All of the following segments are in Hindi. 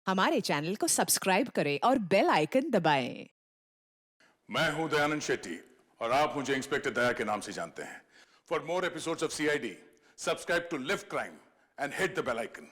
हमारे चैनल को सब्सक्राइब करें और बेल आइकन दबाएं। मैं हूं दयानंद शेट्टी और आप मुझे इंस्पेक्टर दया के नाम से जानते हैं। For more episodes of CID, subscribe to live crime and hit the bell icon.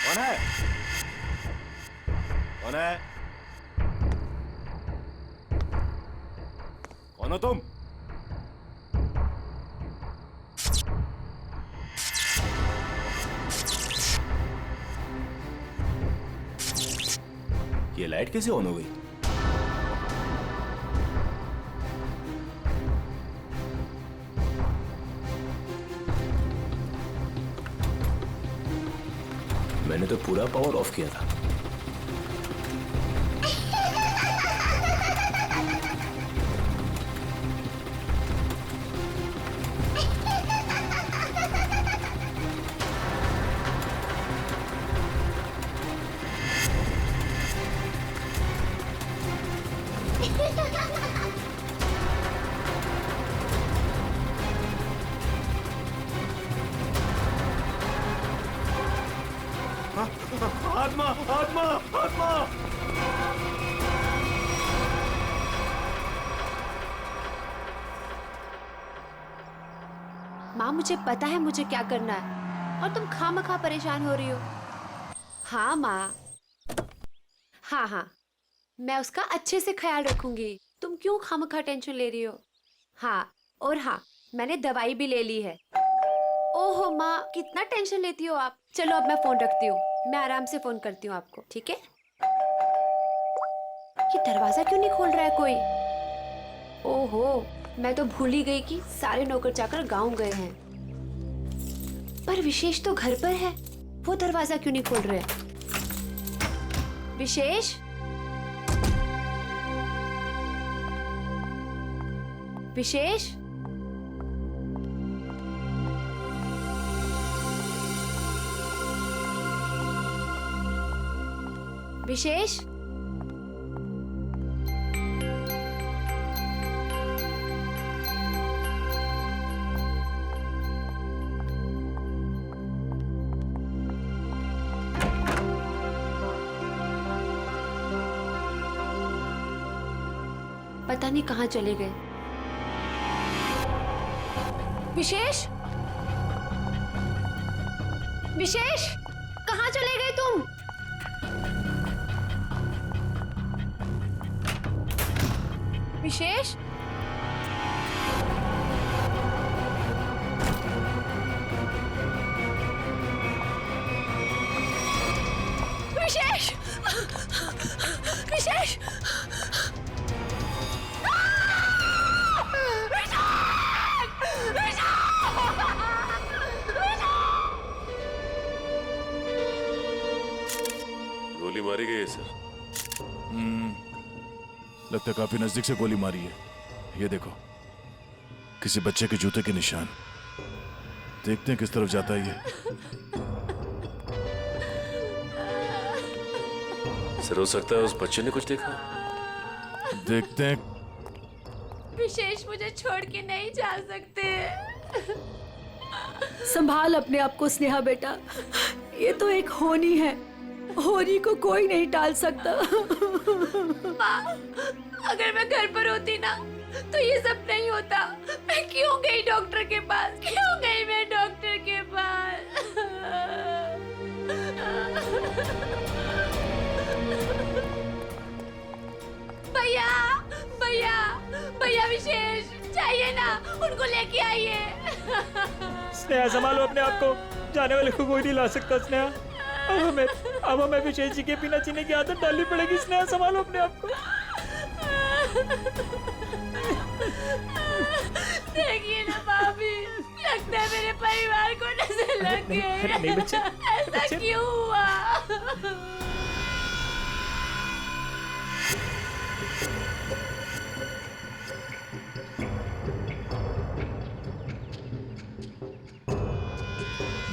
कौन है? कौन है? कौन हो तुम? ये लाइट कैसे ऑन हो गई? मैंने तो पूरा पावर ऑफ किया था। आत्मा, आत्मा, आत्मा! माँ, मुझे पता है मुझे क्या करना है और तुम खामखा परेशान हो रही हो। हाँ माँ, हाँ, मैं उसका अच्छे से ख्याल रखूंगी। तुम क्यों खामखा टेंशन ले रही हो? हाँ, और हाँ, मैंने दवाई भी ले ली है। ओहो माँ, कितना टेंशन लेती हो आप। चलो अब मैं फोन रखती हूँ, मैं आराम से फोन करती हूँ आपको, ठीक है? ये दरवाजा क्यों नहीं खोल रहा है कोई? ओहो, मैं तो भूल ही गई कि सारे नौकर चाकर गांव गए हैं। पर विशेष तो घर पर है, वो दरवाजा क्यों नहीं खोल रहे? विशेष, विशेष, विशेष, पता नहीं कहाँ चले गए। विशेष, विशेष, कहाँ चले गए तुम? विशेष, विशेष, विशेष, गोली मारी गई है सर। लगता है काफी नजदीक से गोली मारी है। ये देखो, किसी बच्चे के जूते के निशान। देखते हैं किस तरफ जाता है ये। सर, हो सकता है उस बच्चे ने कुछ देखा। देखते हैं। विशेष मुझे छोड़ के नहीं जा सकते। संभाल अपने आप को स्नेहा बेटा, ये तो एक होनी है, होनी को कोई नहीं टाल सकता। माँ, अगर मैं घर पर होती ना तो ये सब नहीं होता। मैं क्यों गई डॉक्टर के पास? क्यों गई मैं डॉक्टर के पास? भैया, भैया, भैया विशेष चाहिए ना, उनको लेके आइए। स्नेहा संभालो अपने आप को, जाने वाले को कोई नहीं ला सकता स्नेहा। अब हमें विशेष जी के बिना जीने की आदत डालनी पड़ेगी। स्नेहा संभालो अपने आप को। देखिए ना भाभी, लगता है मेरे परिवार को नजर लग गई। नहीं बच्चे, ऐसा क्यों हुआ?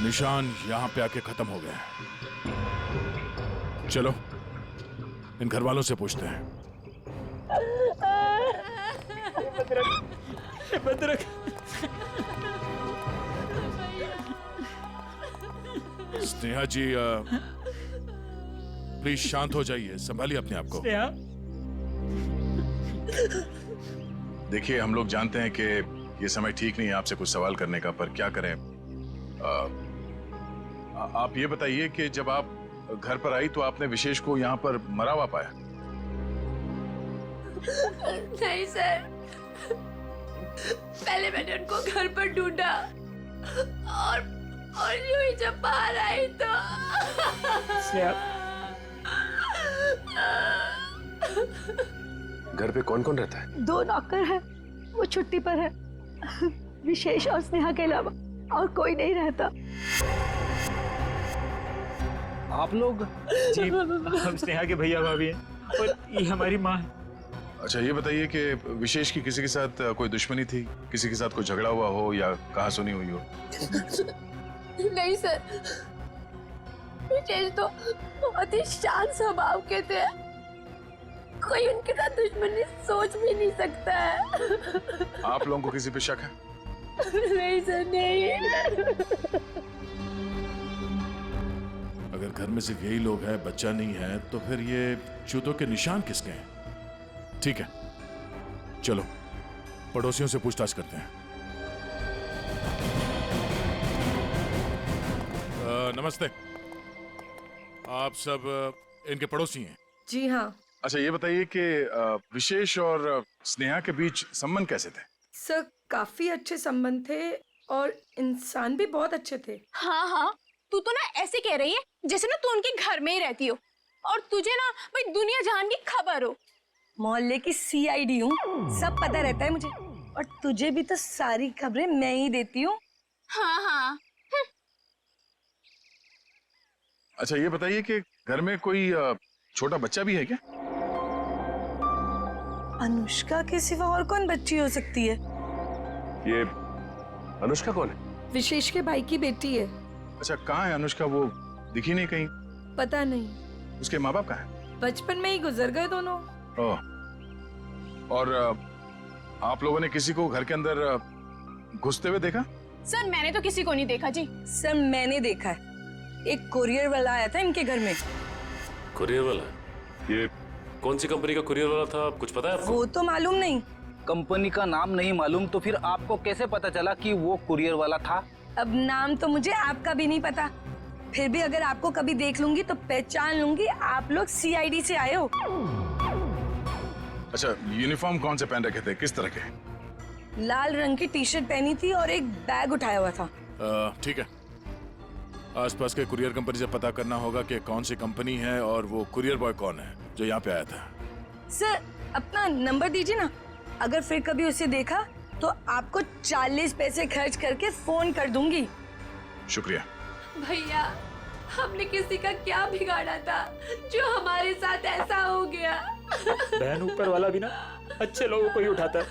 निशान यहां पे आके खत्म हो गए। चलो इन घर वालों से पूछते हैं। भद्रक, स्नेहा जी प्लीज शांत हो जाइए, संभालिए अपने आप को। स्नेहा, देखिए हम लोग जानते हैं कि ये समय ठीक नहीं है आपसे कुछ सवाल करने का, पर क्या करें। आप ये बताइए कि जब आप घर पर आई तो आपने विशेष को यहाँ पर मरा हुआ पाया? नहीं सर, पहले मैंने उनको घर पर ढूंढा और यूं ही जब बाहर आई तो स्नेहा, घर पे कौन कौन रहता है? 2 नौकर है, वो छुट्टी पर है। विशेष और स्नेहा के अलावा और कोई नहीं रहता। आप लोग? जी, हम स्नेहा के भैया भाभी हैं और ये हमारी माँ है। अच्छा ये बताइए कि विशेष की किसी के साथ कोई दुश्मनी थी, किसी के साथ कोई झगड़ा हुआ हो या कहा सुनी हुई हो? नहीं सर, विशेष तो बहुत ही शांत स्वभाव के थे, कोई उनके साथ दुश्मनी सोच भी नहीं सकता है। आप लोगों को किसी पे शक है? नहीं सर, नहीं। अगर घर में सिर्फ यही लोग हैं, बच्चा नहीं है, तो फिर ये जूतों के निशान किसके हैं? ठीक है, चलो पड़ोसियों से पूछताछ करते हैं। नमस्ते, आप सब इनके पड़ोसी हैं? जी हाँ अच्छा ये बताइए कि विशेष और स्नेहा के बीच संबंध कैसे थे? सर, काफी अच्छे संबंध थे और इंसान भी बहुत अच्छे थे। हाँ हाँ, तू तो ना ऐसे कह रही है जैसे ना तू उनके घर में ही रहती हो और तुझे ना भाई दुनिया जहान की खबर हो। मोहल्ले की CID हूँ, सब पता रहता है मुझे, और तुझे भी तो सारी खबरें मैं ही देती हूँ। हाँ हाँ। अच्छा ये बताइए कि घर में कोई छोटा बच्चा भी है क्या? अनुष्का के सिवा और कौन बच्ची हो सकती है? ये अनुष्का कौन है? विशेष के भाई की बेटी है। अच्छा कहाँ है अनुष्का? वो दिखी नहीं कहीं। पता नहीं, उसके माँ बाप कहाँ हैं? बचपन में ही गुजर गए दोनों। ओह, और आप लोगों ने किसी को घर के अंदर घुसते हुए देखा? सर मैंने तो किसी को नहीं देखा जी। सर मैंने देखा है, एक कुरियर वाला आया था इनके घर में। कुरियर वाला? ये कौन सी कंपनी का कुरियर वाला था, कुछ पता है आपको? वो तो मालूम नहीं। कंपनी का नाम नहीं मालूम तो फिर आपको कैसे पता चला कि वो कुरियर वाला था? अब नाम तो मुझे आपका भी नहीं पता, फिर भी अगर आपको कभी देख लूंगी तो पहचान लूंगी आप लोग CID से आए हो। अच्छा यूनिफॉर्म कौन से पहन रखे थे, किस तरह के? लाल रंग की टी-शर्ट पहनी थी और एक बैग उठाया हुआ था। ठीक है, आसपास के कुरियर कंपनी से पता करना होगा कि कौन सी कंपनी है और वो कुरियर बॉय कौन है जो यहाँ पे आया था। सर अपना नंबर दीजिए ना, अगर फिर कभी उसे देखा तो आपको 40 पैसे खर्च करके फोन कर दूंगी। शुक्रिया। भैया, हमने किसी का क्या बिगाड़ा था जो हमारे साथ ऐसा हो गया? बहन ऊपर वाला भी ना अच्छे लोगों को ही उठाता है।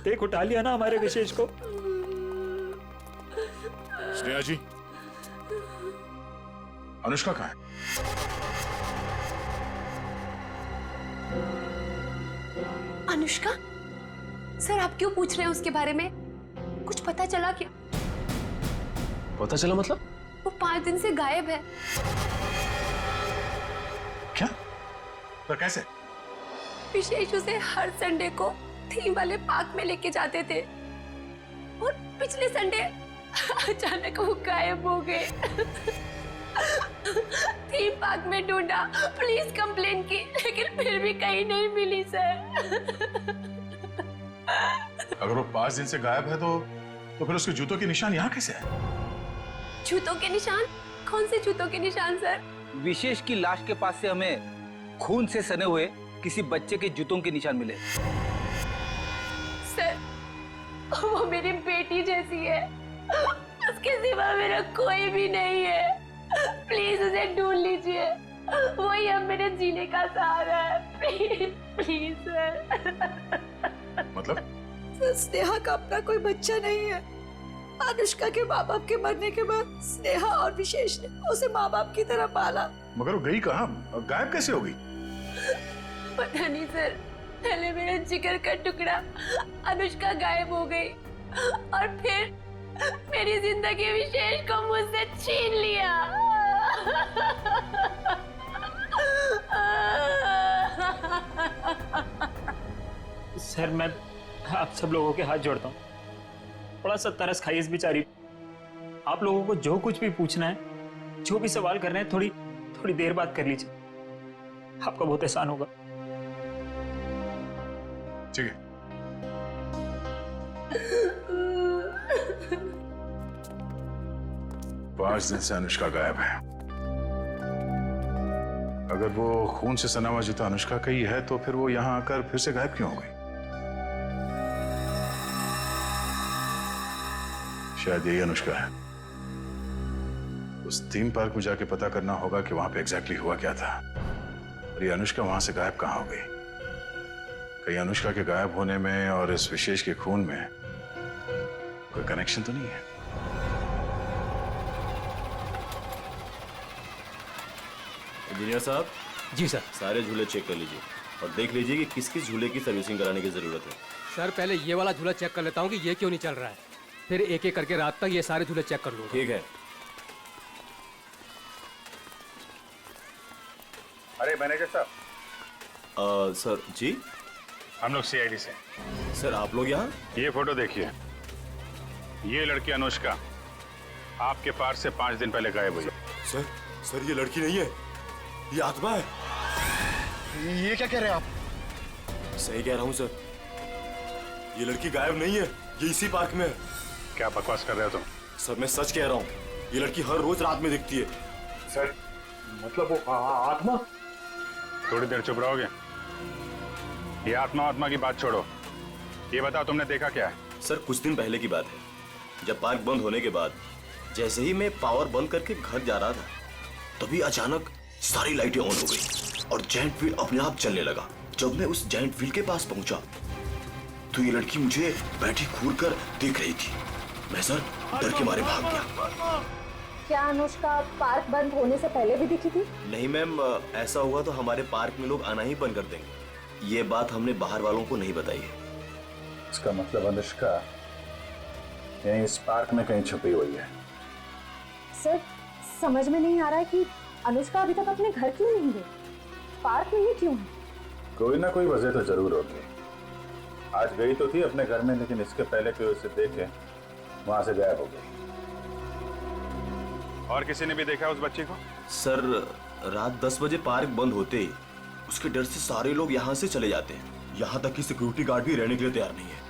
देख उठा लिया ना हमारे विशेष को। स्नेहा जी, अनुष्का कहाँ है? अनुष्का? सर आप क्यों पूछ रहे हैं उसके बारे में? कुछ पता चला क्या? पता चला मतलब? वो 5 दिन से गायब है। क्या? पर कैसे? विशेष उसे हर संडे को थीम वाले पार्क में लेके जाते थे और पिछले संडे अचानक वो गायब हो गए। थीम पार्क में ढूंढा, पुलिस कंप्लेन की, लेकिन फिर भी कहीं नहीं मिली सर। अगर वो 5 दिन से गायब है तो फिर उसके जूतों के निशान यहाँ कैसे है? जूतों के निशान? कौन से जूतों के निशान सर? विशेष की लाश के पास से हमें खून से सने हुए किसी बच्चे के जूतों के निशान मिले। सर, वो मेरी बेटी जैसी है, उसके सिवा मेरा कोई भी नहीं है। प्लीज उसे ढूंढ लीजिए, वही अब मेरे जीने का सहारा है। Please please sir. मतलब? स्नेहा का अपना कोई बच्चा नहीं है। अनुष्का के माँ बाप के मरने के बाद स्नेहा और विशेष ने उसे माँ बाप की तरह पाला। मगर वो गई कहाँ? गायब कैसे हो गई? पता नहीं सर, पहले मेरा जिगर का टुकड़ा अनुष्का गायब हो गई और फिर मेरी जिंदगी विशेष को मुझसे छीन लिया। सर मैं आप सब लोगों के हाथ जोड़ता हूँ, थोड़ा सा तरस खाइए इस बेचारी। आप लोगों को जो कुछ भी पूछना है, जो भी सवाल करना है, थोड़ी देर बाद कर लीजिए, आपका बहुत एहसान होगा। ठीक है। पांच दिन से अनुष्का गायब है। अगर वो खून से सना हुआ जूता अनुष्का का ही है तो फिर वो यहाँ आकर फिर से गायब क्यों हो गई? शायद यही अनुष्का है। उस थीम पार्क में जाके पता करना होगा कि वहां पे एग्जैक्टली हुआ क्या था और ये अनुष्का वहां से गायब कहाँ हो गई। कहीं अनुष्का के गायब होने में और इस विशेष के खून में कोई कनेक्शन तो नहीं है? इंजीनियर साहब। जी सर। सारे झूले चेक कर लीजिए और देख लीजिए कि किस किस झूले की सर्विसिंग कराने की जरूरत है। सर पहले ये वाला झूला चेक कर लेता हूँ कि ये क्यों नहीं चल रहा है, फिर एक एक करके रात तक ये सारे झूले चेक कर लूंगा। ठीक है। अरे मैनेजर साहब। सर जी। हम लोग सीआईडी से। सर आप लोग यहाँ? ये फोटो देखिए, ये लड़की अनुष्का आपके पार्क से 5 दिन पहले गायब हुई। सर ये लड़की नहीं है, ये आत्मा है। ये क्या कह रहे हैं आप? सही कह रहा हूँ सर, ये लड़की गायब नहीं है, ये इसी पार्क में है। क्या बकवास कर रहे हो तुम? सर मैं सच कह रहा हूँ, ये लड़की हर रोज रात में दिखती है। सर मतलब वो आत्मा? थोड़ी देर चुप रहोगे? ये आत्मा की बात छोड़ो, ये बताओ तुमने देखा क्या है? सर कुछ दिन पहले की बात है, जब पार्क बंद होने के बाद जैसे ही मैं पावर बंद करके घर जा रहा था, तभी अचानक सारी लाइटें ऑन हो गई और जायंट व्हील अपने आप चलने लगा। जब मैं उस जायंट व्हील के पास पहुंचा तो ये लड़की मुझे बैठी घूर कर देख रही थी। मैं सर डर के मारे भाग गया। क्या अनुष्का पार्क बंद होने से पहले भी दिखी थी? नहीं मैम, ऐसा हुआ तो हमारे पार्क में लोग आना ही बंद कर देंगे। ये बात हमने बाहर वालों को नहीं बताई है। इसका मतलब अनुष्का यहीं इस पार्क में कहीं छुपी हुई है। सर समझ में नहीं आ रहा है कि अनुष्का अभी तक अपने घर क्यों नहीं गई, पार्क में ही क्यों है? कोई ना कोई वजह तो जरूर होगी। आज गई तो थी अपने घर में, लेकिन इसके पहले कोई उसे देखे वहां से गायब हो गई। और किसी ने भी देखा उस बच्ची को? सर रात 10 बजे पार्क बंद होते ही उसके डर से सारे लोग यहाँ से चले जाते हैं, यहाँ तक कि सिक्योरिटी गार्ड भी रहने के लिए तैयार नहीं है।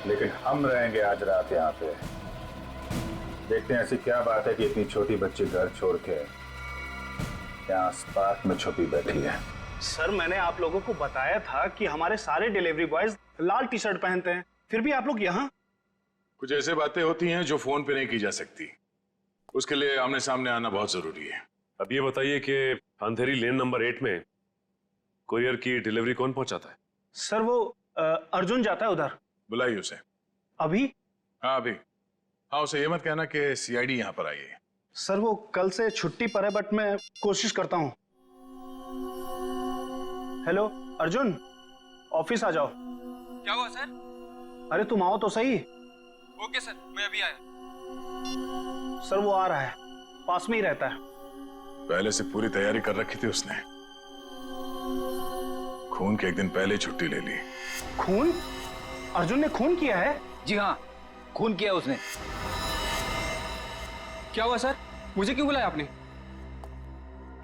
लेकिन हम रहेंगे आज रात यहाँ पे। देखते हैं ऐसी क्या बात है कि इतनी छोटी बच्ची घर छोड़ के यहाँ पार्क में छुपी बैठी है। सर मैंने आप लोगों को बताया था कि हमारे सारे डिलीवरी बॉयज लाल टी शर्ट पहनते हैं, फिर भी आप लोग यहाँ। कुछ ऐसे बातें होती हैं जो फोन पे नहीं की जा सकती, उसके लिए आमने सामने आना बहुत जरूरी है। अब ये बताइए कि अंधेरी लेन नंबर 8 में कुरियर की डिलीवरी कौन पहुंचाता है? सर वो अर्जुन जाता है उधर। बुलाइए उसे। अभी? हाँ अभी। हाँ उसे ये मत कहना कि सीआईडी यहाँ पर आई है। सर वो कल से छुट्टी पर है, बट मैं कोशिश करता हूँ। हेलो अर्जुन, ऑफिस आ जाओ। क्या हुआ सर? अरे तुम आओ तो सही। ओके सर, मैं अभी आया। सर वो आ रहा है, पास में ही रहता है। पहले से पूरी तैयारी कर रखी थी उसने। खून के एक दिन पहले ही छुट्टी ले ली। खून? अर्जुन ने खून किया है? जी हाँ, खून किया उसने। क्या हुआ सर? मुझे क्यों बुलाया आपने?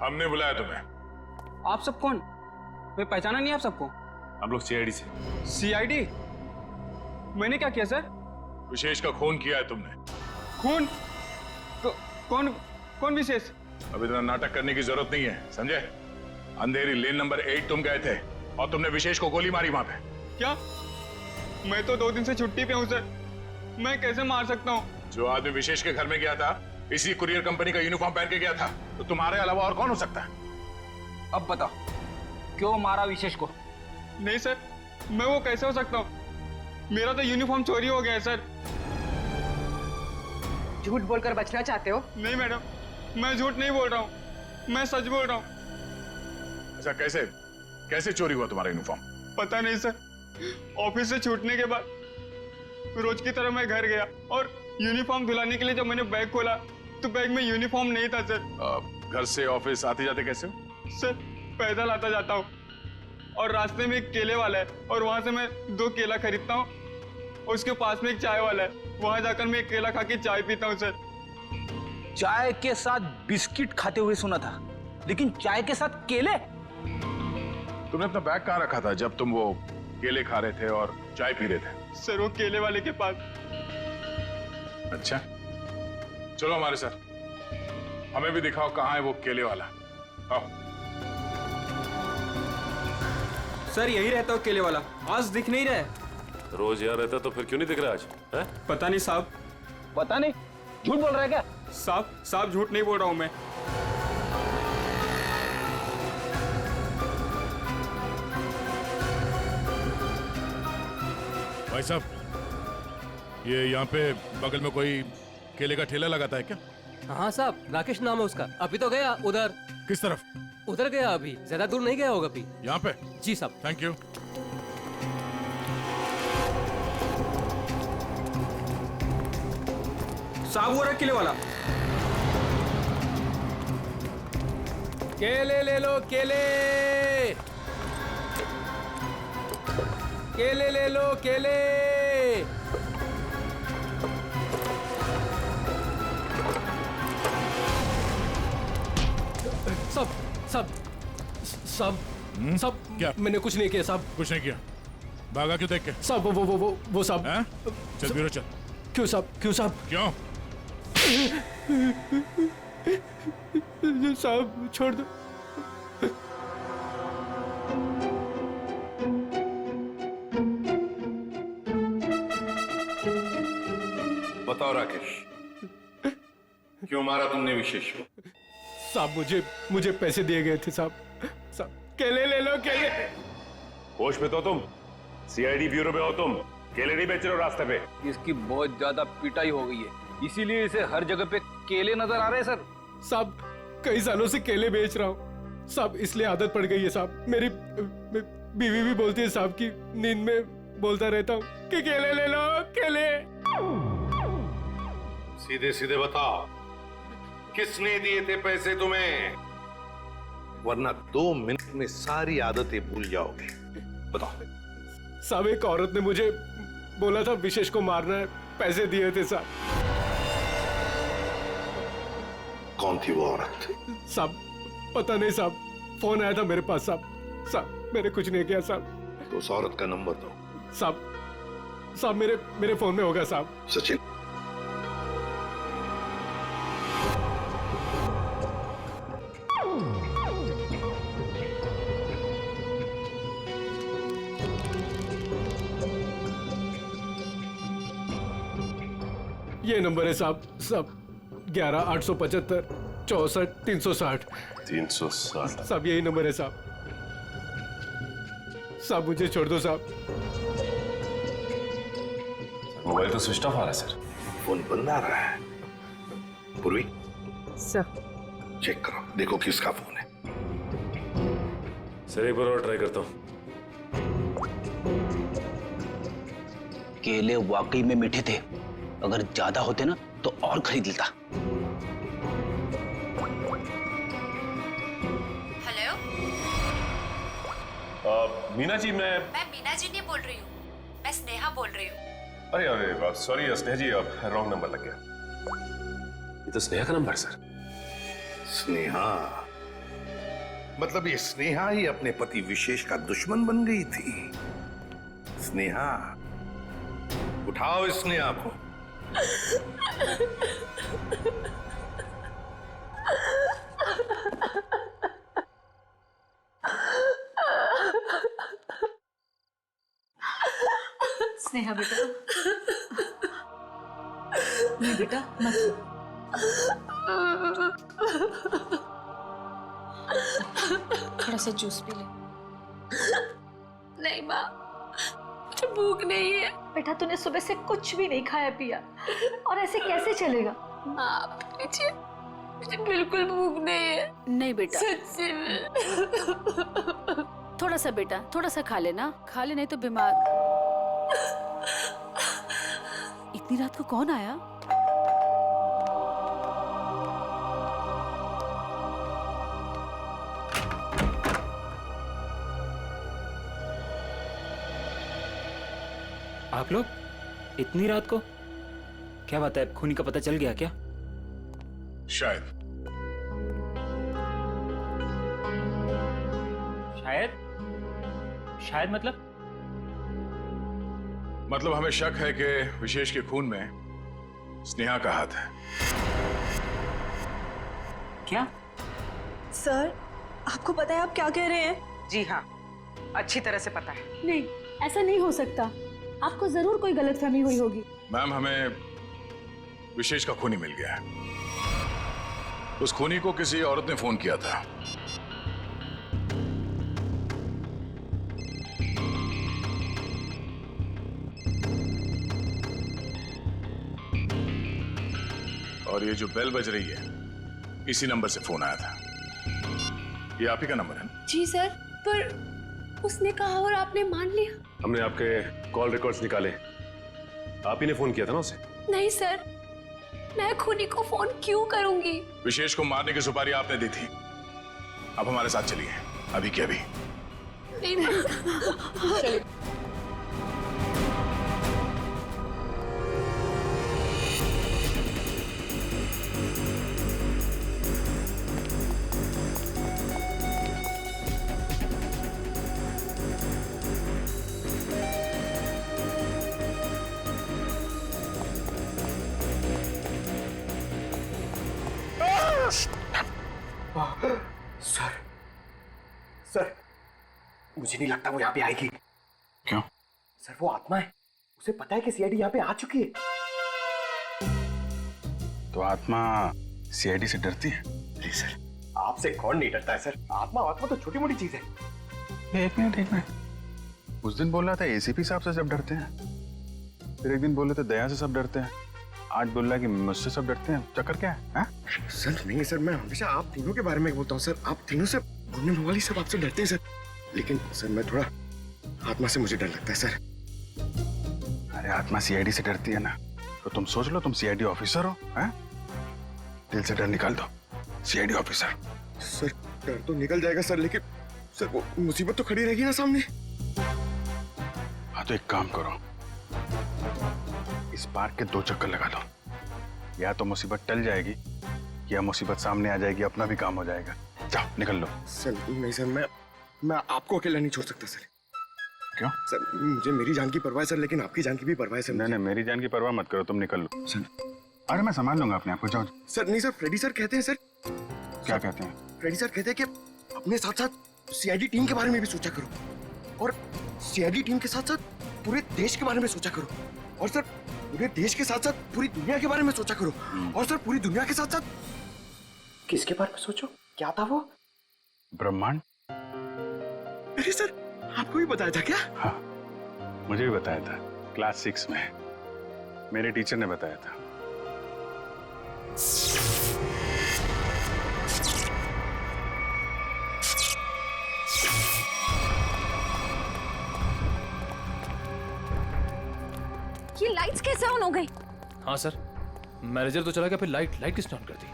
हमने बुलाया तुम्हें। आप सब कौन? मैं पहचाना नहीं आप सबको। हम लोग सीआईडी से। सीआईडी? मैंने क्या किया सर? विशेष का खून किया है तुमने। खून? कौन कौन विशेष? अब इतना नाटक करने की जरूरत नहीं है, समझे? अंधेरी लेन नंबर 8 तुम गए थे और तुमने विशेष को गोली मारी वहां पे। क्या? मैं तो 2 दिन से छुट्टी पे हूँ सर, मैं कैसे मार सकता हूँ? जो आदमी विशेष के घर में गया था इसी कुरियर कंपनी का यूनिफॉर्म पहन के गया था, तो तुम्हारे अलावा और कौन हो सकता है? अब बताओ, क्यों मारा विशेष को? नहीं सर, मैं वो कैसे हो सकता हूँ? मेरा तो यूनिफॉर्म चोरी हो गया है सर। झूठ बोलकर बचना चाहते हो? नहीं मैडम, मैं झूठ नहीं बोल रहा हूँ, मैं सच बोल रहा हूँ। अच्छा, कैसे कैसे चोरी हुआ तुम्हारा यूनिफॉर्म? पता नहीं सर, ऑफिस से छूटने के बाद रोज की तरह मैं घर गया और यूनिफॉर्म धुलाने के लिए जब मैंने बैग खोला तो बैग में यूनिफॉर्म नहीं था सर। घर से ऑफिस आते जाते कैसे हो? सर पैदल आता जाता हूँ और रास्ते में एक केले वाला है और वहां से मैं 2 केला खरीदता हूँ। उसके पास में एक चाय वाला है, वहां जाकर मैं एक केला खा के चाय पीता हूँ सर। चाय के साथ बिस्किट खाते हुए सुना था, लेकिन चाय के साथ केले? तुमने अपना बैग कहाँ रखा था जब तुम वो केले खा रहे थे और चाय पी रहे थे? सर वो केले वाले के पास। अच्छा, चलो हमारे साथ, हमें भी दिखाओ कहाँ है वो केले वाला। आओ। सर यही रहता हो केले वाला, आज दिख नहीं रहा है। रोज यहाँ रहता तो फिर क्यों नहीं दिख रहा आज? है? पता नहीं साहब। पता नहीं? झूठ बोल रहा है क्या? साहब झूठ नहीं बोल रहा हूँ मैं। भाई साहब, ये यहाँ पे बगल में कोई केले का ठेला लगाता है क्या? हाँ साहब, राकेश नाम है उसका। अभी तो गया उधर। किस तरफ? उधर गया, अभी ज्यादा दूर नहीं गया होगा अभी। यहाँ पे? जी साहब। Thank you. साहब वो रहा केले वाला। केले ले लो, केले केले ले लो, केले। सब सब सब सब क्या? मैंने कुछ नहीं किया साहब। कुछ नहीं किया? भागा क्यों देख के? साहब वो साहब। चल ब्यूरो चल। क्यों साहब? क्यों साहब? क्यों? साहब छोड़ दो। बताओ राकेश, क्यों मारा तुमने विशेष को? साहब मुझे पैसे दिए गए थे साहब। केले ले लो, केले। होश में तो तुम? सीआईडी ब्यूरो में हो तुम? केले नहीं बेच रहे हो रास्ते पे? इसकी बहुत ज्यादा पिटाई हो गई है, इसीलिए इसे हर जगह पे केले नजर आ रहे हैं सर। साहब कई सालों से केले बेच रहा हूँ साहब, इसलिए आदत पड़ गई है साहब। मेरी बीवी भी बोलती है साहब की नींद में बोलता रहता हूँ कि केले ले लो, केले। सीधे सीधे बताओ, किसने दिए थे पैसे तुम्हें? वरना 2 मिनट में सारी आदतें भूल जाओगे। बताओ। साहब एक औरत ने मुझे बोला था विशेष को मारना है, पैसे दिए थे साहब। कौन थी वो औरत? साहब पता नहीं साहब, फोन आया था मेरे पास साहब मैंने कुछ नहीं किया साहब। तो उस औरत का नंबर दो। साहब मेरे फोन में होगा साहब। सचिन, ये नंबर है साहब 11-875 64 360 360। साहब यही नंबर है साहब। साहब मुझे छोड़ दो साहब। मोबाइल तो स्विच ऑफ आ रहा है सर। फोन बंद आ रहा है। पूर्वी सर चेक करो, देखो किसका फोन है। सर एक बार और ट्राई करता हूँ। केले वाकई में मीठे थे, अगर ज्यादा होते ना तो और खरीद लेता। हेलो, मीना जी, मैं मीना जी नहीं बोल रही हूँ, मैं स्नेहा बोल रही हूँ। अरे अरे सॉरी स्नेहा जी, रॉन्ग नंबर लग गया। ये तो स्नेहा का नंबर है सर। स्नेहा? मतलब ये स्नेहा ही अपने पति विशेष का दुश्मन बन गई थी। स्नेहा, उठाओ इस स्नेहा को। स्नेहा बेटा, नहीं बेटा मत। थोड़ा सा जूस पी ले। नहीं माँ, मुझे भूख नहीं है। बेटा तूने सुबह से कुछ भी नहीं खाया पिया और ऐसे कैसे चलेगा? माँ मुझे बिल्कुल भूख नहीं है। नहीं बेटा, सच्ची में। थोड़ा सा बेटा, थोड़ा सा खा लेना, खा ले नहीं तो बीमार। इतनी रात को कौन आया? आप लोग इतनी रात को? क्या बात है, खूनी का पता चल गया क्या? शायद। शायद मतलब हमें शक है कि विशेष के खून में स्नेहा का हाथ है। क्या? सर, आपको पता है आप क्या कह रहे हैं? जी हाँ, अच्छी तरह से पता है। नहीं, ऐसा नहीं हो सकता। आपको जरूर कोई गलतफहमी हुई होगी। मैम, हमें विशेष का खूनी मिल गया है। उस खूनी को किसी औरत ने फोन किया था। और ये जो बेल बज रही है, इसी नंबर से फोन आया था। ये आप ही का नंबर है ना? जी सर, पर उसने कहा और आपने मान लिया। हमने आपके कॉल रिकॉर्ड्स निकाले, आप ही ने फोन किया था ना उसे? नहीं सर, मैं खूनी को फोन क्यों करूंगी? विशेष को मारने की सुपारी आपने दी थी। अब हमारे साथ चलिए, अभी के अभी। नहीं। सर, मुझे नहीं लगता वो यहाँ पे आएगी। क्यों? सर, वो आत्मा है, उसे पता है कि सीआईडी यहाँ पे आ चुकी है। तो आत्मा सीआईडी से डरती है? नहीं सर, आपसे कौन नहीं डरता है सर? आत्मा तो छोटी मोटी चीज है। एक मिनट। उस दिन बोल रहा था एसीपी साहब से सब डरते हैं, फिर एक दिन बोले थे दया से सब डरते हैं, आज बोल रहा है कि मुझसे सब डरते हैं। चक्कर क्या है? सर नहीं सर, मैं हमेशा आप तीनों के बारे में बोलता हूँ सर। आप तीनों से बोलने वाली सब आपसे डरते हैं सर। लेकिन सर मैं थोड़ा आत्मा से मुझे डर लगता है सर। अरे आत्मा सीआईडी से डरती है ना, तो तुम सोच लो तुम सीआईडी ऑफिसर हो, हैं? दिल से डर निकाल दो, सीआईडी ऑफिसर। सर डर तो निकल जाएगा सर, लेकिन सर वो मुसीबत तो खड़ी रहेगी ना सामने। हाँ तो एक काम करो, इस पार्क के 2 चक्कर लगा दो, या तो मुसीबत टल जाएगी या मुसीबत सामने आ जाएगी, अपना भी काम हो जाएगा। जाओ निकल लो। सर नहीं सर, मैं आपको अकेला नहीं छोड़ सकता सर। क्यों? सर मुझे मेरी जान की परवाह है सर, लेकिन आपकी जान की भी परवाह है सर। नहीं, मेरी जान की परवाह मत करो, तुम निकल लो। सर अरे मैं संभाल लूंगा अपने आप को, जाओ। सर नहीं सर, फ्रेडी सर कहते हैं सर। क्या कहते हैं? फ्रेडी सर कहते हैं कि अपने साथ साथ सीआईडी टीम के बारे में भी सोचा करो, और सीआईडी टीम के साथ साथ पूरे देश के बारे में सोचा करो, और सर पूरे देश के साथ साथ पूरी दुनिया के बारे में सोचा करो, और सर पूरी दुनिया के साथ साथ किसके बारे में सोचो? क्या था वो? ब्रह्मांड। अरे सर आपको भी बताया था क्या? हाँ मुझे भी बताया था, क्लास 6 में मेरे टीचर ने बताया था। ये लाइट्स कैसे ऑन हो गई? हाँ सर, मैनेजर तो चला गया, फिर लाइट किसने ऑन कर दी?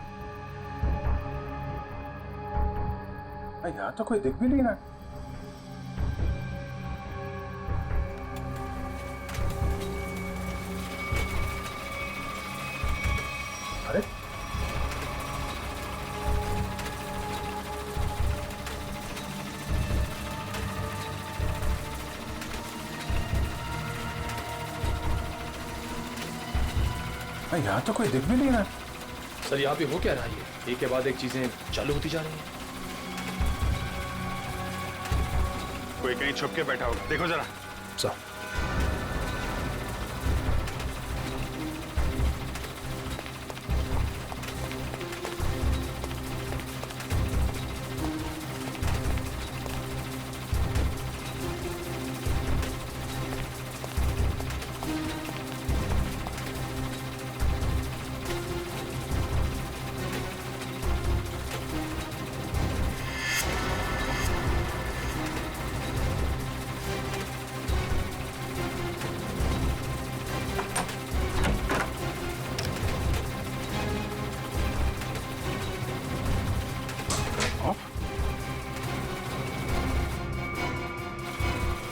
यहाँ तो कोई दिख भी नहीं रहा। अरे यहाँ तो कोई दिख भी नहीं रहा। सर यहाँ पे हो क्या रहा है? एक के बाद एक चीजें चालू होती जा रही हैं। कोई कहीं छुप के बैठा होगा, देखो जरा। सर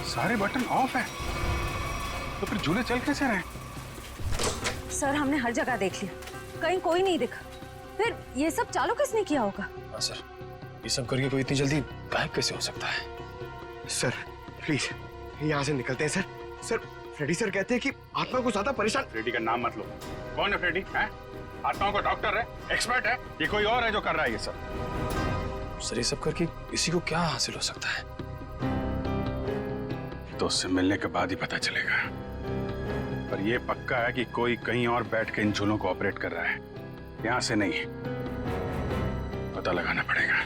सारे बटन ऑफ है, तो फिर झूले चल कैसे रहे? सर हमने हर जगह देख लिया, कहीं कोई नहीं दिखा। फिर ये सब चालू किसने किया होगा? हाँ सर, ये सब करके कोई इतनी जल्दी गायब कैसे हो सकता है? सर प्लीज यहाँ से निकलते हैं सर। सर फ्रेडी सर कहते हैं कि आत्मा को ज्यादा परेशान। फ्रेडी का नाम मत लो। कौन है फ्रेडी? हैं? आत्माओं का डॉक्टर है, एक्सपर्ट है, ये कोई और है जो कर रहा है ये सब? सर ये सब करके किसी को क्या हासिल हो सकता है? तो उससे मिलने के बाद ही पता चलेगा। पर यह पक्का है कि कोई कहीं और बैठ के इन झूलों को ऑपरेट कर रहा है, यहां से नहीं। पता लगाना पड़ेगा।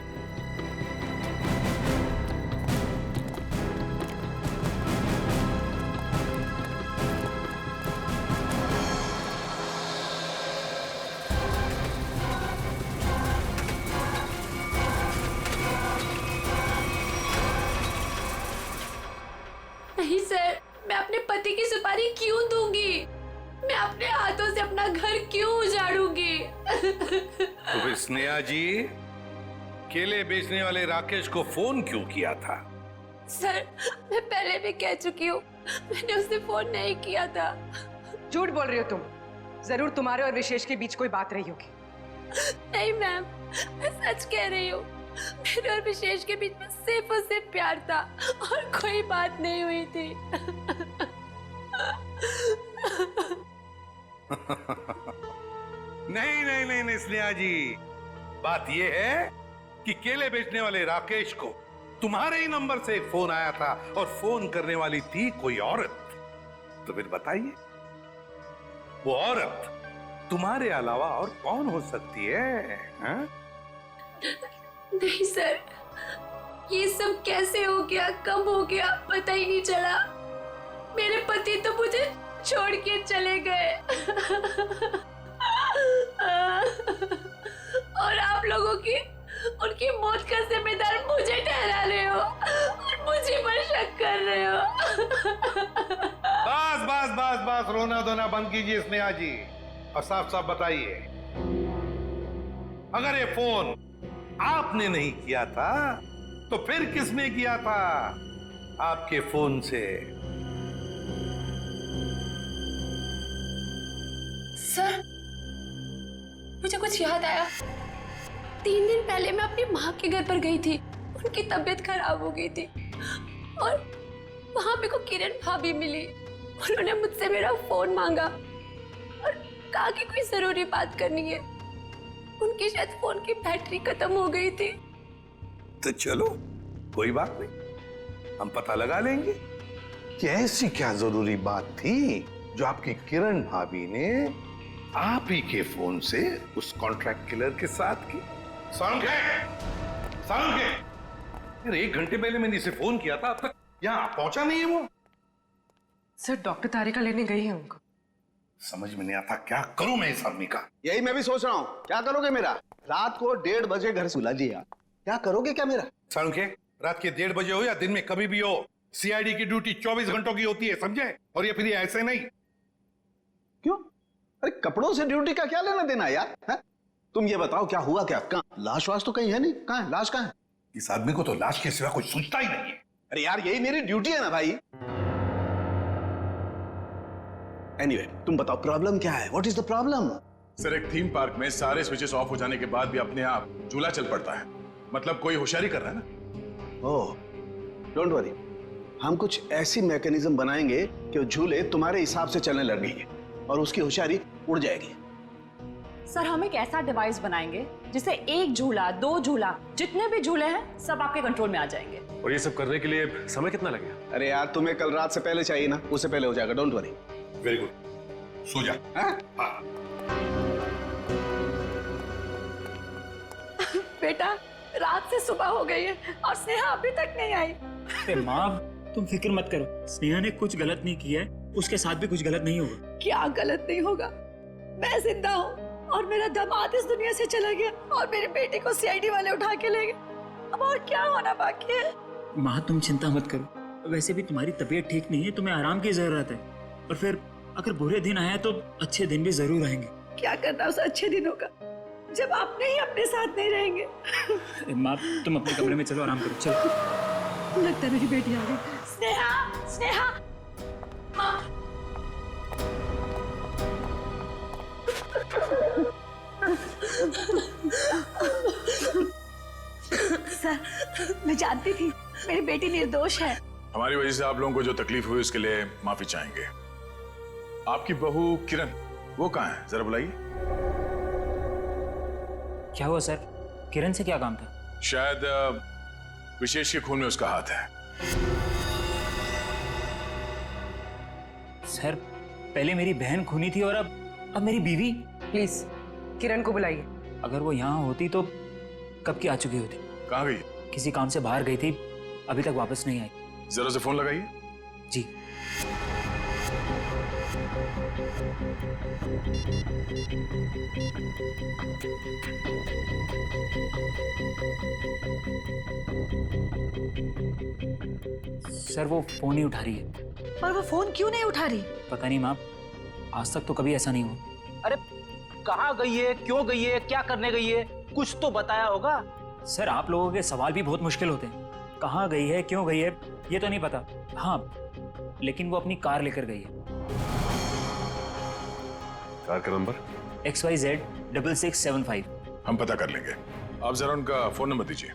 नहीं सर, मैं अपने पति की सुपारी क्यों दूंगी? मैं अपने हाथों से अपना घर क्यों उजाड़ूंगी? तो फिर स्नेहा जी केले बेचने वाले राकेश को फोन क्यों किया था? सर मैं पहले भी कह चुकी हूँ, मैंने उसे फोन नहीं किया था। झूठ बोल रही हो तुम। जरूर तुम्हारे और विशेष के बीच कोई बात रही होगी। नहीं मैम, मैं सच कह रही हूँ। मेरे और विशेष के बीच में सिर्फ और सिर्फ प्यार था और कोई बात नहीं हुई थी। नहीं स्नेहा जी, बात यह है कि केले बेचने वाले राकेश को तुम्हारे ही नंबर से एक फोन आया था और फोन करने वाली थी कोई औरत। तो फिर बताइए, वो औरत तुम्हारे अलावा और कौन हो सकती है? हा? नहीं सर, ये सब कैसे हो गया, कब हो गया, पता ही नहीं चला। मेरे पति तो मुझे छोड़ के चले गए और आप लोगों की उनकी मौत का जिम्मेदार मुझे ठहरा रहे हो और मुझे पर शक कर रहे हो। बस बस बस बस, रोना धोना बंद कीजिए स्नेहा जी, और साफ साफ बताइए, अगर ये फोन आपने नहीं किया था तो फिर किसने किया था आपके फोन से? सर मुझे कुछ याद आया। 3 दिन पहले मैं अपनी माँ के घर पर गई थी, उनकी तबीयत खराब हो गई थी और वहां मेरे को किरण भाभी मिली। उन्होंने मुझसे मेरा फोन मांगा और कहा कि कोई जरूरी बात करनी है। उनकी शायद फोन की बैटरी खत्म हो गई थी। तो चलो कोई बात नहीं, हम पता लगा लेंगे कि ऐसी क्या जरूरी बात थी जो आपकी किरण भाभी ने आप ही के फोन से उस कॉन्ट्रैक्ट किलर के साथ की। सारुण यार, 1 घंटे पहले मैंने इसे फोन किया था, अब तक यहाँ पहुंचा नहीं है वो। सर डॉक्टर तारिका लेने गई है उनको। समझ में नहीं आता क्या करूं मैं इस आदमी का। यही मैं भी सोच रहा हूँ, क्या करोगे मेरा? रात को 1:30 बजे घर सुला दिया, क्या करोगे क्या मेरा? सारुण के, रात के 1:30 बजे हो या दिन में कभी भी हो, सीआईडी की ड्यूटी 24 घंटों की होती है, समझे? और ये फिर ऐसे नहीं। क्यों? अरे कपड़ों से ड्यूटी का क्या लेना देना यार? है? तुम ये बताओ क्या हुआ क्या? कहाँ लाश वाश तो कहीं है नहीं, कहाँ है लाश? कहाँ है? इस आदमी को तो लाश के सिवा कुछ सूझता ही नहीं है। अरे यार यही मेरी ड्यूटी है ना भाई। एनीवे, तुम बताओ प्रॉब्लम क्या है? What is the problem? Sir, एक थीम पार्क में सारे स्विचेस ऑफ हो जाने के बाद भी अपने आप झूला चल पड़ता है। मतलब कोई होशियारी कर रहा है ना। ओह, डोंट वरी, हम कुछ ऐसी मैकेनिज्म बनाएंगे कि वो झूले तुम्हारे हिसाब से चलने लगेंगे और उसकी होशियारी उड़ जाएगी। सर, हम एक ऐसा डिवाइस बनाएंगे जिससे एक झूला, दो झूला, जितने भी झूले हैं सब आपके कंट्रोल में आ जाएंगे। और ये सब करने के लिए समय कितना लगेगा? अरे यार, तुम्हें कल रात से पहले चाहिए ना, उससे पहले हो जाएगा, डोंट वरी। वेरी गुड, सो जा। बेटा, रात से सुबह हो गई है और स्नेहा अभी तक नहीं आई। अरे माँ, तुम फिक्र मत करो, स्नेहा ने कुछ गलत नहीं किया है, उसके साथ भी कुछ गलत नहीं होगा। क्या गलत नहीं होगा? मैं जिंदा हूँ और मेरा दामाद इस दुनिया से चला गया और मेरी बेटी को सीआईडी वाले उठा के ले गए। अब और क्या होना बाकी है? माँ, तुम चिंता मत करो, वैसे भी तुम्हारी तबीयत ठीक नहीं है, तुम्हें आराम की जरूरत है। और फिर अगर बुरे दिन आए तो अच्छे दिन भी जरूर आएंगे। क्या करना उस अच्छे दिनों का जब आपने ही अपने साथ नहीं रहेंगे। माँ, तुम अपने कमरे में चलो, आराम करो, चलो। लगता है मेरी बेटी आ गई। स्नेहा, स्नेहा, माँ। सर, मैं जानती थी मेरी बेटी निर्दोष है। हमारी वजह से आप लोगों को जो तकलीफ हुई उसके लिए माफी चाहेंगे। आपकी बहू किरण, वो कहाँ है? जरा बुलाइए। क्या हुआ सर? किरण से क्या काम था? शायद विशेष के खून में उसका हाथ है। सर, पहले मेरी बहन खूनी थी और अब मेरी बीवी। प्लीज किरण को बुलाइए। अगर वो यहाँ होती तो कब की आ चुकी होती। कहाँ गई? किसी काम से बाहर गई थी, अभी तक वापस नहीं आई। जरा से फोन लगाइए। जी। सर, वो फोन नहीं उठा रही है। पर वो फोन क्यों नहीं उठा रही? पता नहीं माँ, आज तक तो कभी ऐसा नहीं हुआ। अरे कहाँ गई है, क्यों गई है, क्या करने गई है, कुछ तो बताया होगा। सर, आप लोगों के सवाल भी बहुत मुश्किल होते हैं। कहाँ गई है, क्यों गई है, ये तो नहीं पता। हाँ, लेकिन वो अपनी कार लेकर गई है। कार का नंबर? XYZ 6675। हम पता कर लेंगे। आप जरा उनका फोन नंबर दीजिए।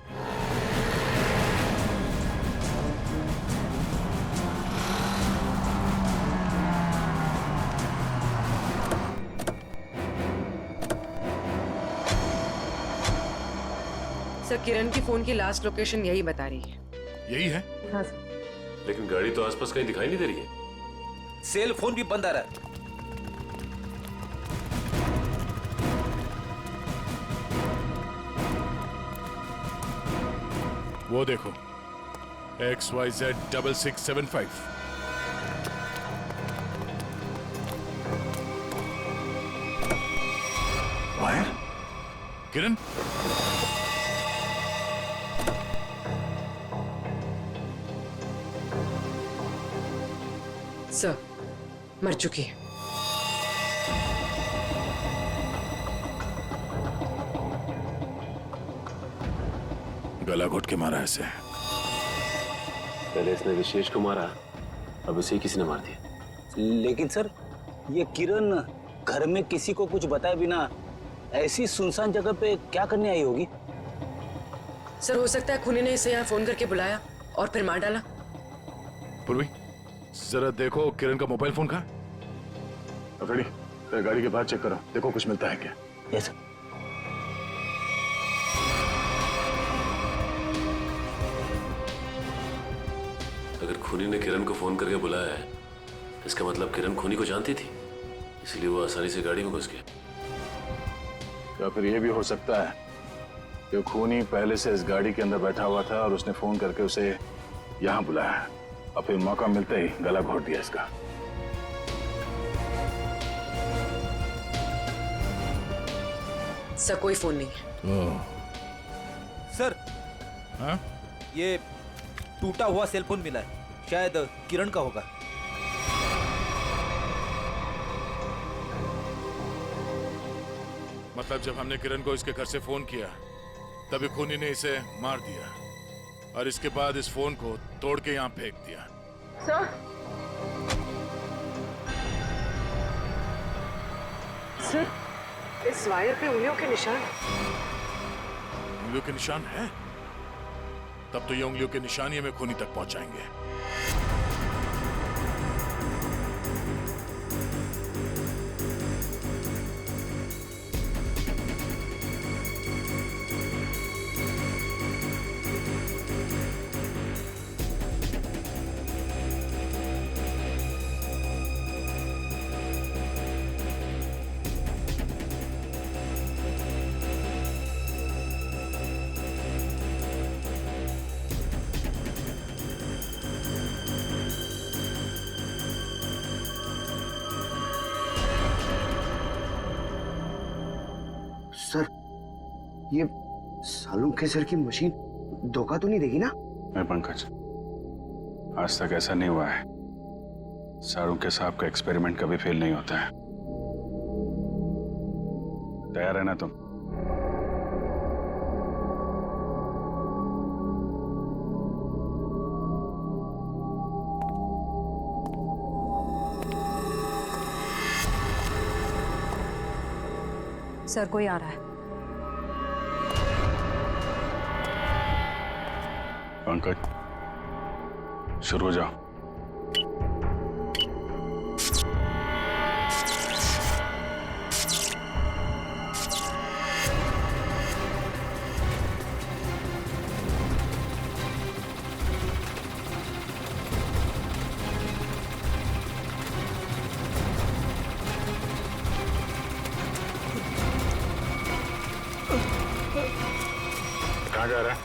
सर, किरण की फोन की लास्ट लोकेशन यही बता रही है। यही है? हाँ सर। लेकिन गाड़ी तो आसपास कहीं दिखाई नहीं दे रही है। सेल फोन भी बंद आ रहा है। वो देखो, XYZ 6675। माहिर? किरण? सर, मर चुकी है। गला घोट के मारा ऐसे। पहले इसने विशेष को मारा, अब इसे किसी ने मार दिया। लेकिन सर, ये किरण घर में किसी को कुछ बताए बिना ऐसी सुनसान जगह पे क्या करने आई होगी? सर, हो सकता है खूनी ने इसे यहाँ फोन करके बुलाया और फिर मार डाला। पूर्वी, जरा देखो किरण का मोबाइल फोन कहाँ? अफरीदी, गाड़ी के बाहर चेक करो, देखो कुछ मिलता है क्या। Yes sir. अगर खूनी ने किरण को फोन करके बुलाया है, इसका मतलब किरण खूनी को जानती थी, इसलिए वो आसानी से गाड़ी में घुस गया। या फिर यह भी हो सकता है कि खूनी पहले से इस गाड़ी के अंदर बैठा हुआ था और उसने फोन करके उसे यहाँ बुलाया और फिर मौका मिलते ही गला घोट दिया इसका। सर, कोई फोन नहीं है। सर, हाँ? ये टूटा हुआ सेलफोन मिला है, शायद किरण का होगा। मतलब जब हमने किरण को इसके घर से फोन किया तभी खूनी ने इसे मार दिया और इसके बाद इस फोन को तोड़ के यहाँ फेंक दिया। सर, इस वायर पे उंगलियों के निशान। उंगलियों के निशान है? तब तो ये उंगलियों के निशान ही हमें खूनी तक पहुंचाएंगे। सर, ये सालों के सर की मशीन धोखा तो नहीं देगी ना? मैं पंकज, आज तक ऐसा नहीं हुआ है। सारों के साहब का एक्सपेरिमेंट कभी फेल नहीं होता है। तैयार है ना तुम? सर, कोई आ रहा है। पंकज, शुरू हो जाओ। कहाँ जा रहा है?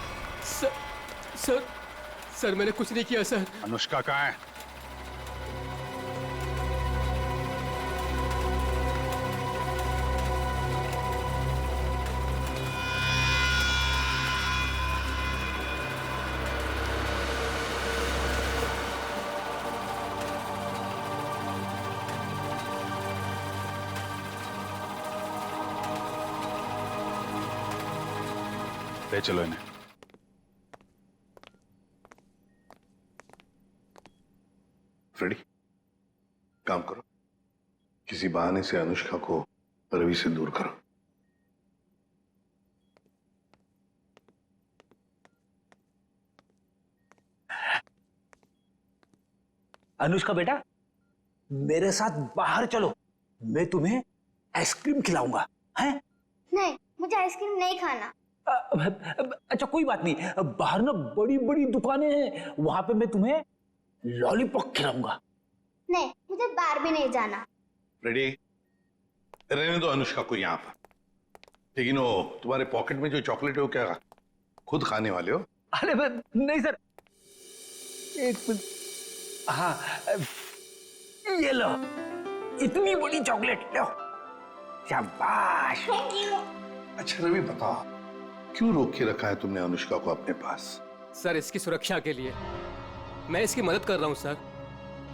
सर मैंने कुछ नहीं किया सर। अनुष्का कहाँ है? ले चलो इन्हें। फ्रेडी, काम करो, किसी बहाने से अनुष्का को रवि से दूर करो। अनुष्का बेटा, मेरे साथ बाहर चलो, मैं तुम्हें आइसक्रीम खिलाऊंगा। हैं? नहीं, मुझे आइसक्रीम नहीं खाना। अच्छा कोई बात नहीं, बाहर ना बड़ी बड़ी दुकानें हैं, वहां पे मैं तुम्हें लॉलीपॉप खिलाऊंगा। नहीं, मुझे बाहर भी नहीं जाना। फ्रेडी, रहने दो अनुष्का को यहाँ पर। लेकिन वो तुम्हारे पॉकेट में जो चॉकलेट है वो क्या खुद खाने वाले हो? अरे नहीं सर, एक मिनट। हाँ, ये लो, इतनी बड़ी चॉकलेट लो। शाबाश। अच्छा रवि, बताओ क्यों रोक के रखा है तुमने अनुष्का को अपने पास? सर, इसकी सुरक्षा के लिए। मैं इसकी मदद कर रहा हूँ सर।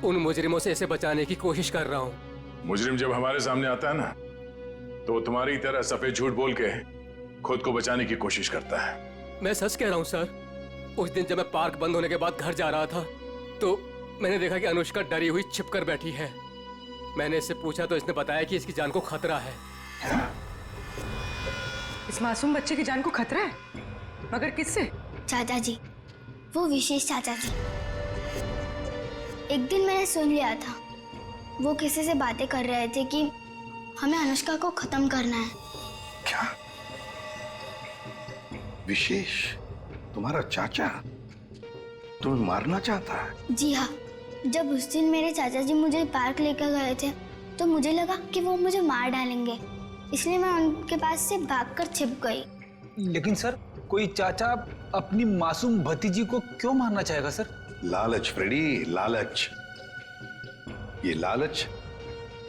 उन मुजरिमों से इसे बचाने की कोशिश कर रहा हूँ। मुजरिम जब हमारे सामने आता है ना, तो वो तुम्हारी तरह सफेद झूठ बोल के खुद को बचाने की कोशिश करता है। मैं सच कह रहा हूँ सर। उस दिन जब मैं पार्क बंद होने के बाद घर जा रहा था, तो मैंने देखा कि अनुष्का डरी हुई छिप कर बैठी है। मैंने इससे पूछा तो इसने बताया कि इसकी जान को खतरा है। इस मासूम बच्चे की जान को खतरा है? मगर किससे? चाचा जी, वो विशेष चाचा जी। एक दिन मैंने सुन लिया था, वो किसी से बातें कर रहे थे कि हमें अनुष्का को खत्म करना है। क्या? विशेष तुम्हारा चाचा तुम्हें मारना चाहता है? जी हाँ, जब उस दिन मेरे चाचा जी मुझे पार्क लेकर गए थे, तो मुझे लगा कि वो मुझे मार डालेंगे, इसलिए मैं उनके पास से भागकर छिप गई। लेकिन सर, कोई चाचा अपनी मासूम भतीजी को क्यों मारना चाहेगा सर? लालच फ्रेडी, लालच। ये लालच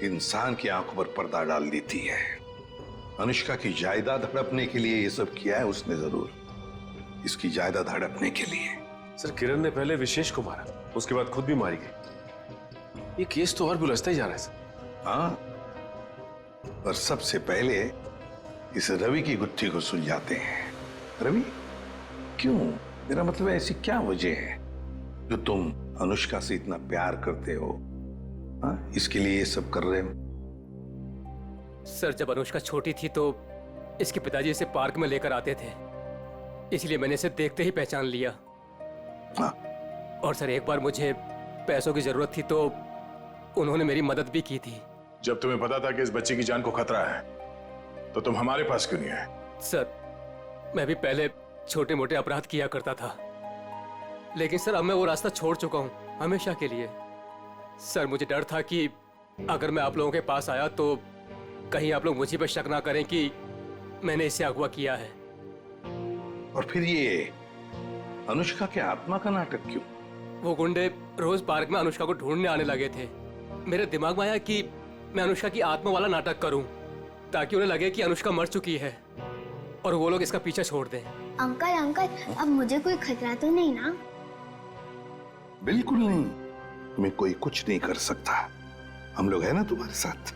इंसान की आंखों पर पर्दा डाल देती है। अनुष्का की जायदाद हड़पने के लिए ये सब किया है उसने जरूर, इसकी जायदाद हड़पने के लिए। सर, किरण ने पहले विशेष को मारा, उसके बाद खुद भी मारी गई। ये केस तो और भी उलझता ही जा रहा है सर। हाँ, पर सबसे पहले इस रवि की गुत्थी को सुलझाते हैं। रवि, क्यों? मेरा मतलब है, ऐसी क्या वजह है जो तुम अनुष्का से इतना प्यार करते हो? हाँ, इसके लिए ये सब कर रहे हो? सर, जब अनुष्का छोटी थी तो इसके पिताजी इसे पार्क में लेकर आते थे, इसलिए मैंने इसे देखते ही पहचान लिया। हाँ। और सर, एक बार मुझे पैसों की जरूरत थी तो उन्होंने मेरी मदद भी की थी। जब तुम्हें पता था कि इस बच्चे की जान को खतरा है तो तुम हमारे पास क्यों नहीं आए? सर, मैं भी पहले छोटे मोटे अपराध किया करता था, लेकिन सर अब मैं वो रास्ता छोड़ चुका हूं हमेशा के लिए। सर, मुझे डर था कि अगर मैं आप लोगों के पास आया तो कहीं आप लोग मुझे पर शक ना करें कि मैंने इसे अगवा किया है। और फिर ये अनुष्का के आत्मा का नाटक क्यों? वो गुंडे रोज पार्क में अनुष्का को ढूंढने आने लगे थे। मेरे दिमाग में आया कि मैं अनुष्का की आत्मा वाला नाटक करूं ताकि उन्हें लगे कि अनुष्का मर चुकी है और वो लोग इसका पीछा छोड़ दें। अंकल अंकल, अब मुझे कोई खतरा तो नहीं ना? बिल्कुल नहीं, तुम्हें कोई कुछ नहीं कर सकता। हम लोग हैं ना तुम्हारे साथ।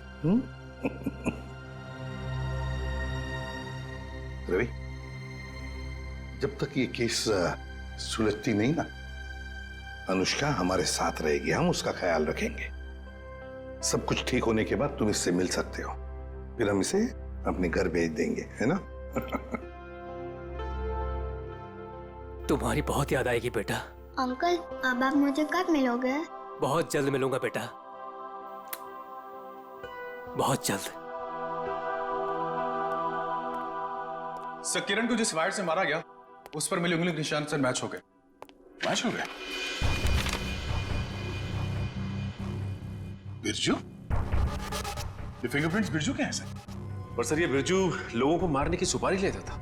रवि, जब तक ये केस सुलझती नहीं ना, अनुष्का हमारे साथ रहेगी, हम उसका ख्याल रखेंगे। सब कुछ ठीक होने के बाद तुम इससे मिल सकते हो, फिर हम इसे अपने घर भेज देंगे, है ना? तुम्हारी बहुत याद आएगी बेटा। अंकल, अब आप मुझे कब मिलोगे? बहुत जल्द मिलूंगा बेटा, बहुत जल्द। सर, किरण को जिस वायर से मारा गया उस पर मिले उंगली के निशान सर मैच हो गए। मैच हो गए? बिरजू? ये फिंगरप्रिंट्स बिरजू के हैं सर? पर सर, ये बिरजू लोगों को मारने की सुपारी लेता था,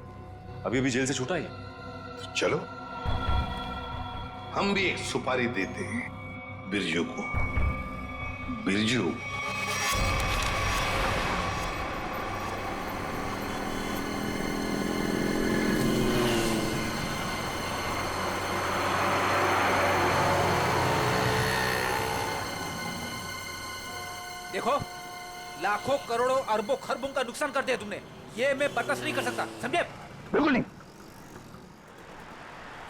अभी जेल से छूटा ही। तो चलो हम भी एक सुपारी देते हैं बिरजू को। बिरजू, देखो, लाखों करोड़ों अरबों खरबों का नुकसान कर दिया तुमने, ये मैं बर्दाश्त नहीं कर सकता, समझे? बिल्कुल नहीं।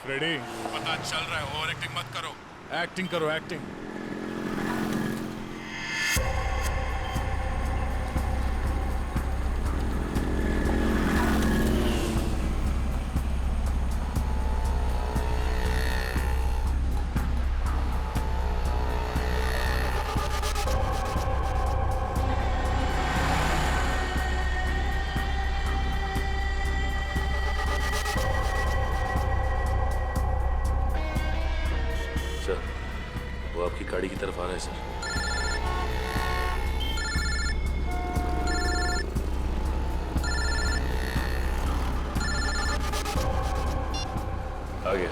फ्रेडी, पता चल रहा है, ओवर एक्टिंग मत करो, एक्टिंग करो, एक्टिंग। वो आपकी गाड़ी की तरफ आ रहा है सर। आ गया।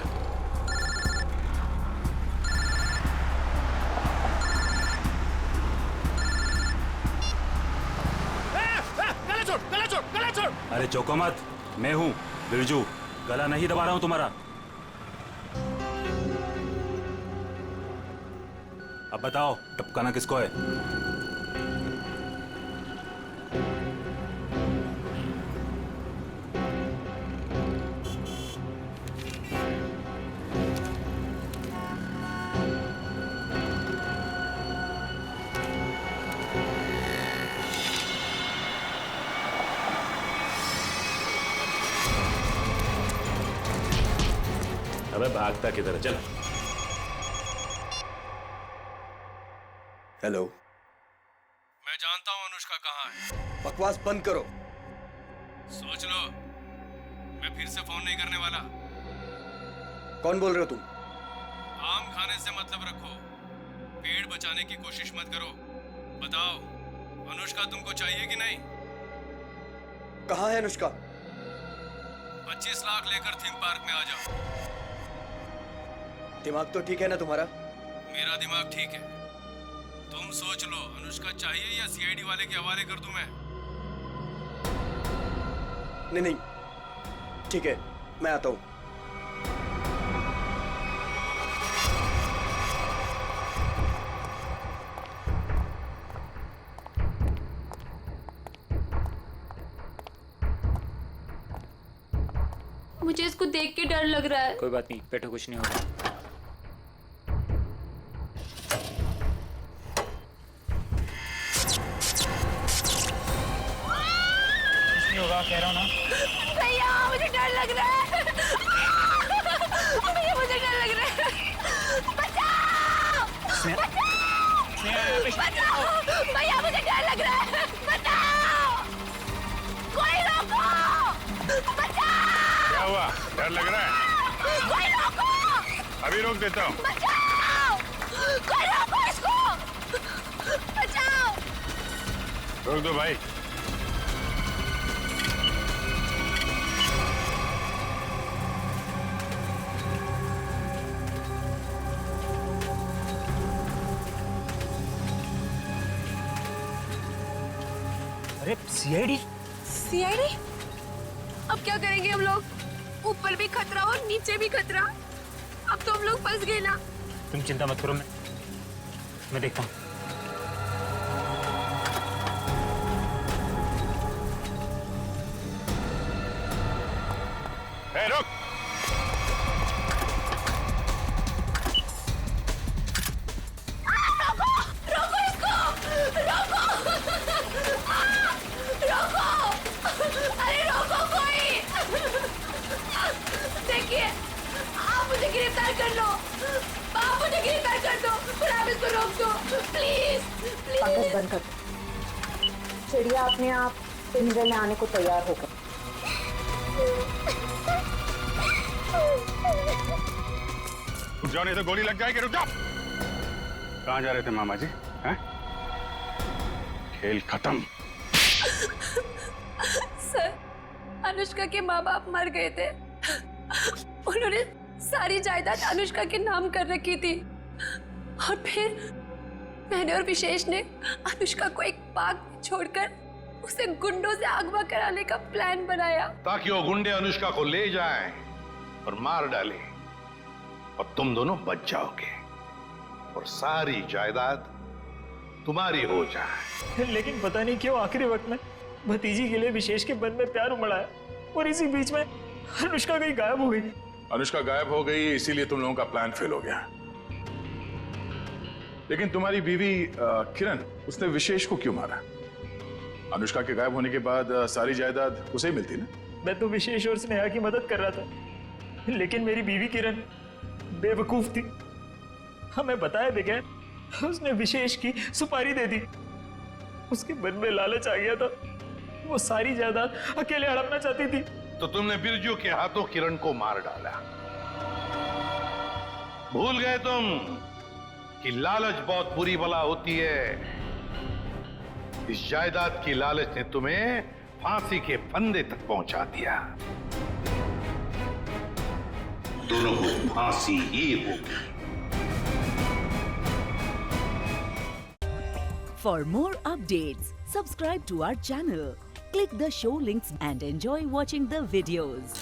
गला छोड़। अरे चौको मत, मैं हूँ बिरजू, गला नहीं दबा रहा हूँ तुम्हारा। अब बताओ, टपकाना किसको है? अबे भागता किधर है, चल। हेलो। मैं जानता हूं अनुष्का कहाँ है। बकवास बंद करो। सोच लो, मैं फिर से फोन नहीं करने वाला। कौन बोल रहे हो तुम? आम खाने से मतलब रखो, पेड़ बचाने की कोशिश मत करो। बताओ, अनुष्का तुमको चाहिए कि नहीं? कहाँ है अनुष्का? 25 लाख लेकर थीम पार्क में आ जाओ। दिमाग तो ठीक है ना तुम्हारा? मेरा दिमाग ठीक है। तुम सोच लो, अनुष्का चाहिए या सीआईडी वाले के हवाले कर दूं मैं? नहीं, ठीक है, मैं आता हूं। मुझे इसको देख के डर लग रहा है। कोई बात नहीं, बैठो, कुछ नहीं होगा। कुछ नहीं होगा, कह रहा हूँ ना। भैया मुझे डर लग रहा है। भैया मुझे डर लग रहा है। बचाओ! बचाओ! भैया मुझे डर लग रहा है। बचाओ! कोई रोको! बचाओ! क्या हुआ? डर लग रहा है? कोई रोको! अभी रोक देता हूँ। बचाओ! कोई रोको इसको! बचाओ! रोक दो भाई। अरे सीआईडी? सीआईडी? अब क्या करेंगे हम लोग? ऊपर भी खतरा और नीचे भी खतरा। अब तो हम लोग फंस गए ना। तुम चिंता मत करो, मैं देखता हूँ। रुक! रोको इसको! रोको! रोको! अरे रोको कोई! देखिए, आप मुझे गिरफ्तार कर लो। आप मुझे गिरफ्तार कर दो, पर आप इसको रोक दो, प्लीज, प्लीज। पंकज बंद कर। चिड़िया अपने आप पिंजरे में आने को तैयार हो गई। रुक जाओ, नहीं तो गोली लग जाएगी। रुक जाओ। कहाँ जा रहे थे मामा जी? हैं? खेल खत्म। सर, अनुष्का के माँ बाप मर गए थे। उन्होंने सारी जायदाद अनुष्का के नाम कर रखी थी और फिर मैंने और विशेष ने अनुष्का को एक पार्क में छोड़कर उसे गुंडों से अगवा कराने का प्लान बनाया ताकि वो गुंडे अनुष्का को ले जाएं और मार डालें और तुम दोनों बच जाओगे और सारी जायदाद तुम्हारी हो जाए। लेकिन पता नहीं क्यों आखिरी वक्त में भतीजी के लिए विशेष के मन में प्यार उमड़ा है और इसी बीच में अनुष्का कहीं गायब हो गई। अनुष्का गायब हो गई, इसीलिए तुम लोगों का प्लान फेल हो गया। लेकिन तुम्हारी बीवी किरण, उसने विशेष को क्यों मारा? अनुष्का के गायब होने के बाद सारी जायदाद उसे ही मिलती ना। मैं तो विशेष और स्नेहा की मदद कर रहा था, लेकिन मेरी बीवी किरण बेवकूफ थी। हमें बताया बगैर उसने विशेष की सुपारी दे दी। उसके मन में लालच आ गया था, वो सारी जायदाद अकेले हड़पना चाहती थी। तो तुमने बिरजू के हाथों किरण को मार डाला। भूल गए तुम कि लालच बहुत बुरी बला होती है। इस जायदाद की लालच ने तुम्हें फांसी के फंदे तक पहुंचा दिया। दोनों को फांसी ही होगी। For more updates, subscribe to our channel, click the show links and enjoy watching the videos.